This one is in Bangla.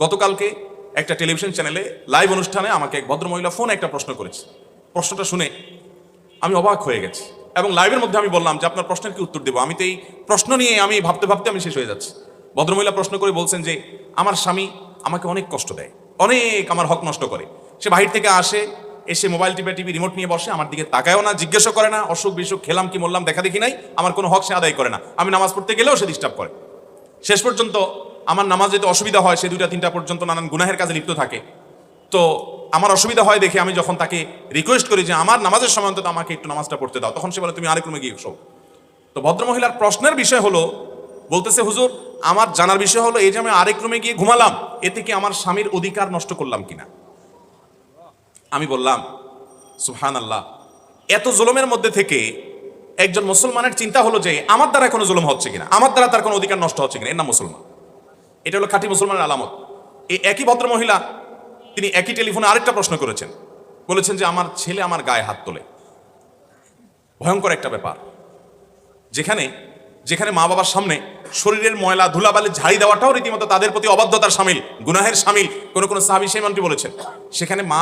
গতকালকে একটা টেলিভিশন চ্যানেলে লাইভ অনুষ্ঠানে আমাকে এক ভদ্রমহিলা ফোনে একটা প্রশ্ন করেছে। প্রশ্নটা শুনে আমি অবাক হয়ে গেছি এবং লাইভের মধ্যে আমি বললাম যে আপনার প্রশ্নের কি উত্তর দেবো, আমি তো এই প্রশ্ন নিয়ে আমি ভাবতে ভাবতে আমি শেষ হয়ে যাচ্ছি। ভদ্রমহিলা প্রশ্ন করে বলছেন যে আমার স্বামী আমাকে অনেক কষ্ট দেয়, অনেক আমার হক নষ্ট করে। সে বাহির থেকে আসে, এসে মোবাইল টিভি রিমোট নিয়ে বসে, আমার দিকে তাকায়ও না, জিজ্ঞাসা করে না, অসুখ বিসুখ খেলাম কি মরলাম দেখা দেখি নাই, আমার কোনো হক সে আদায় করে না। আমি নামাজ পড়তে গেলেও সে ডিস্টার্ব করে। শেষ পর্যন্ত আমার নামাজ যেতে অসুবিধা হয়, সে 2টা 3টা পর্যন্ত নানান গুনাহের কাজে লিপ্ত থাকে। তো আমার অসুবিধা হয় দেখে আমি যখন তাকে রিকোয়েস্ট করি যে আমার নামাজের সময় অন্তত আমাকে একটু নামাজটা পড়তে দাও, তখন সে বলে তুমি আরেক রুমে গিয়ে শোও। তো ভদ্রমহিলার প্রশ্নের বিষয় হলো, বলতেছে হুজুর আমার জানার বিষয় হলো এই যে আমি আরেক রুমে গিয়ে ঘুমালাম, এতে কি আমার স্বামীর অধিকার নষ্ট করলাম কিনা। আমি বললাম সুবহানাল্লাহ, এত জুলুমের মধ্যে থেকে একজন মুসলমানের চিন্তা হলো যে আমার দ্বারা কোনো জুলুম হচ্ছে কিনা, আমার দ্বারা তার কোনো অধিকার নষ্ট হচ্ছে কিনা, এর নাম মুসলমান। এটা হলো খাঁটি মুসলমানের আলামত। এই একই ভদ্রমহিলা তিনি একই টেলিফোনে আরেকটা প্রশ্ন করেছেন, বলেছেন যে আমার ছেলে আমার গায়ে হাত তোলে। ভয়ঙ্কর একটা ব্যাপার, যেখানে যেখানে মা বাবার সামনে শরীরের ময়লা ধুলাবালি ঝাড়ি দেওয়াটাও রীতিমতো তাদের প্রতি অবাধ্যতার সামিল, গুনাহের সামিল। কোন সাহাবী সেই মানটি বলেছেন, সেখানে মা